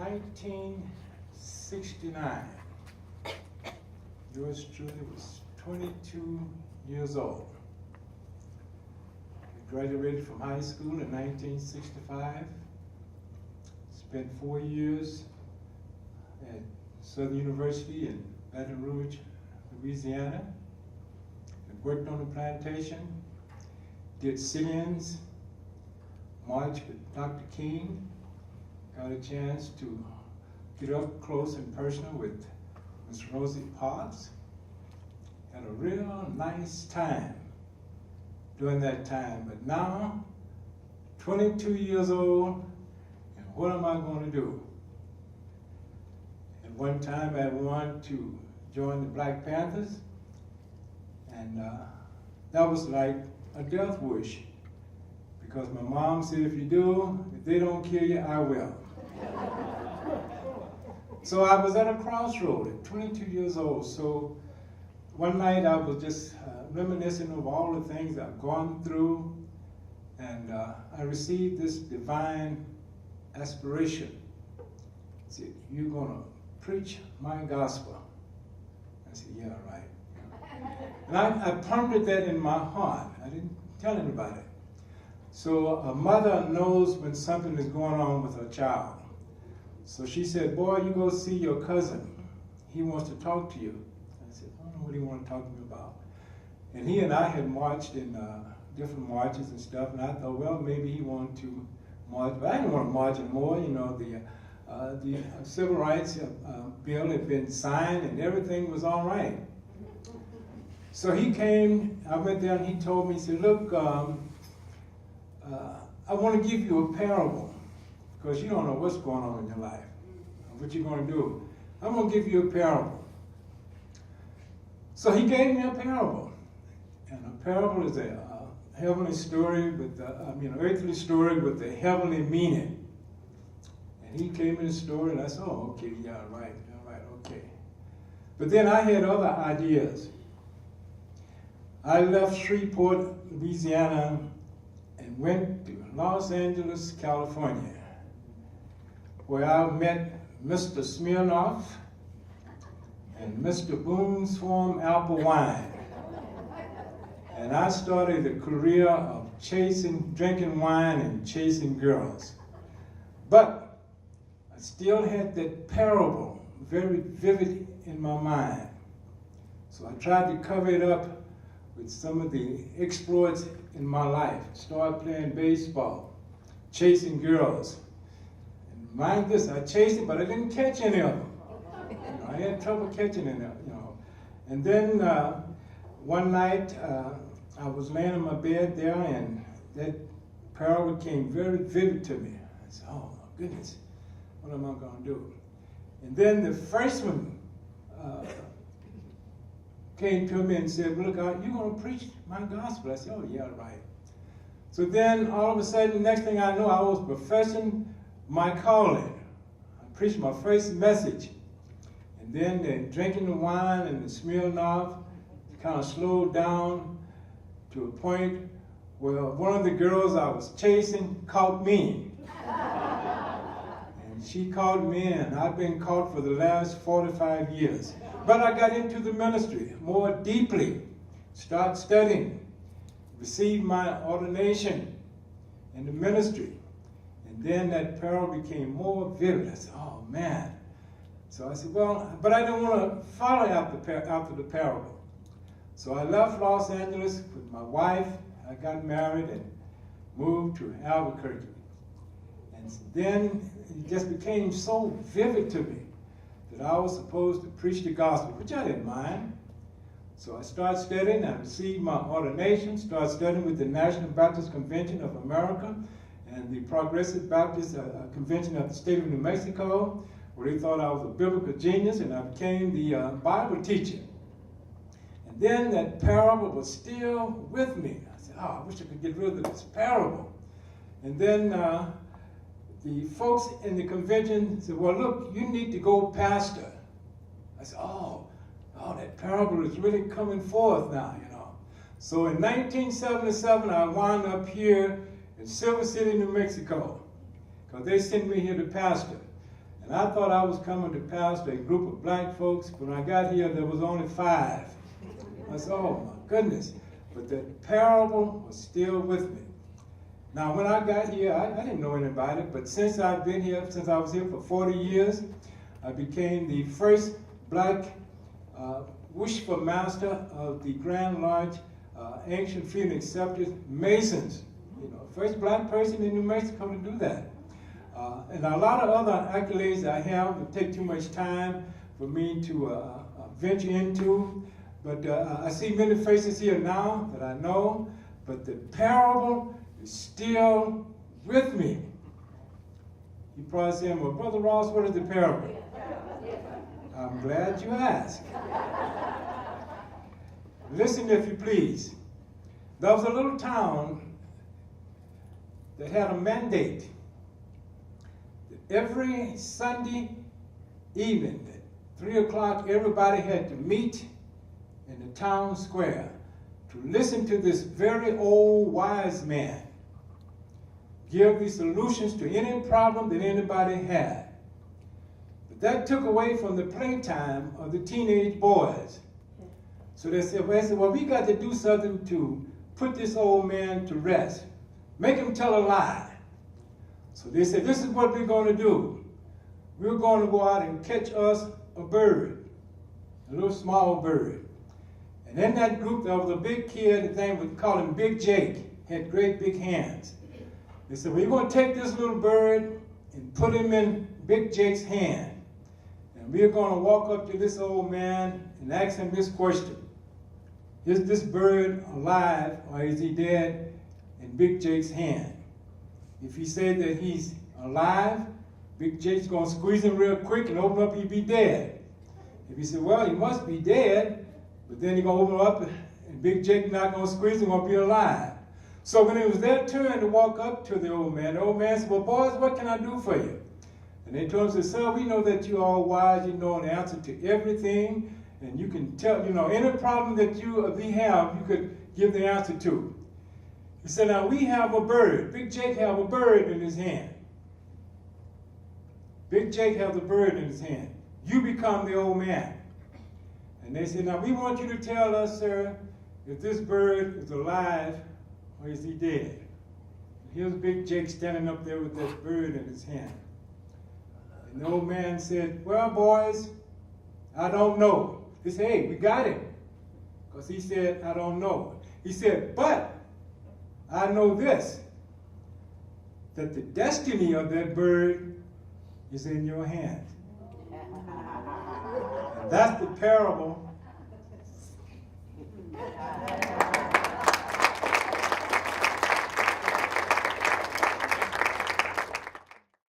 1969. Yours truly was 22 years old. I graduated from high school in 1965. Spent 4 years at Southern University in Baton Rouge, Louisiana. I worked on the plantation, did sit-ins, marched with Dr. King, got a chance to get up close and personal with Miss Rosie Parks. Had a real nice time during that time. But now, 22 years old, and what am I going to do? At one time, I wanted to join the Black Panthers, and that was like a death wish, because my mom said, if they don't kill you, I will. So I was at a crossroad at 22 years old. So one night I was just reminiscing of all the things I've gone through, and I received this divine aspiration. It said, you're going to preach my gospel. I said, yeah, right. And I pondered that in my heart. I didn't tell anybody. So a mother knows when something is going on with her child. So she said, boy, you go see your cousin. He wants to talk to you. I said, I don't know what he wants to talk to me about. And he and I had marched in different marches and stuff, and I thought, well, maybe he wanted to march, but I didn't want to march anymore. You know, the civil rights bill had been signed and everything was all right. So he came, I went there and he told me, he said, look, I want to give you a parable, because you don't know what's going on in your life, what you're going to do. I'm going to give you a parable. So he gave me a parable. And a parable is a heavenly story with, earthly story with a heavenly meaning. And he came in the story and I said, oh, okay, yeah, right, okay. But then I had other ideas. I left Shreveport, Louisiana, and went to Los Angeles, California, where I met Mr. Smirnoff and Mr. Boone's Farm Apple Wine. And I started a career of drinking wine and chasing girls. But I still had that parable very vivid in my mind. So I tried to cover it up with some of the exploits in my life. Started playing baseball, chasing girls. And mind this, I chased them, but I didn't catch any of them. I had trouble catching any of them, And then one night, I was laying in my bed there, and that parable became very vivid to me. I said, oh my goodness, what am I going to do? And then the first one came to me and said, well, look, you're going to preach my gospel. I said, oh yeah, right. So then all of a sudden, next thing I know, I was professing my calling. I preached my first message. And then the drinking the wine and the Smirnoff kind of slowed down to a point where one of the girls I was chasing caught me. And she caught me, and I've been caught for the last 45 years. But I got into the ministry more deeply, started studying, received my ordination in the ministry. And then that parable became more vivid. I said, oh man. So I said, well, but I didn't want to follow after the parable. So I left Los Angeles with my wife. I got married and moved to Albuquerque. And then it just became so vivid to me that I was supposed to preach the gospel, which I didn't mind. So I started studying. I received my ordination, started studying with the National Baptist Convention of America and the Progressive Baptist Convention of the state of New Mexico, where they thought I was a biblical genius, and I became the Bible teacher. And then that parable was still with me. I said, oh, I wish I could get rid of this parable. And then the folks in the convention said, well, look, you need to go pastor. I said, oh, that parable is really coming forth now, So in 1977, I wound up here in Silver City, New Mexico, because they sent me here to pastor. And I thought I was coming to pastor a group of black folks. When I got here, there was only 5. I said, oh my goodness. But the parable was still with me. Now, when I got here, I didn't know anybody, but since I've been here, since I was here for 40 years, I became the first black worshipper master of the Grand Lodge Ancient Free and Accepted Masons. You know, first black person in New Mexico to do that. And a lot of other accolades I have would take too much time for me to venture into. But I see many faces here now that I know, but the parable is still with me. You probably saying, well, Brother Ross, what is the parable? I'm glad you asked. Listen, if you please. There was a little town that had a mandate that every Sunday evening at 3 o'clock, everybody had to meet in the town square to listen to this very old wise man give the solutions to any problem that anybody had. But that took away from the playtime of the teenage boys. So they said, well, we got to do something to put this old man to rest. Make him tell a lie. So they said, this is what we're going to do. We're going to go out and catch us a bird, a little small bird. And in that group, there was a big kid, the name would call him Big Jake, had great big hands. They said, we're going to take this little bird and put him in Big Jake's hand. And we're going to walk up to this old man and ask him this question. Is this bird alive or is he dead in Big Jake's hand? If he said that he's alive, Big Jake's going to squeeze him real quick and open up, he'd be dead. If he said, well, he must be dead, but then he's going to open up and Big Jake not going to squeeze him, going to be alive. So when it was their turn to walk up to the old man said, well, boys, what can I do for you? And they told him, sir, we know that you're all wise, you know an answer to everything, and you can tell, any problem that we have, you could give the answer to. He said, now we have a bird. Big Jake have a bird in his hand. Big Jake has a bird in his hand. You become the old man. And they said, now we want you to tell us, sir, if this bird is alive or is he dead? And here's Big Jake standing up there with that bird in his hand. And the old man said, well, boys, I don't know. They said, hey, we got him. Because he said, I don't know. He said, but I know this, that the destiny of that bird is in your hands. And that's the parable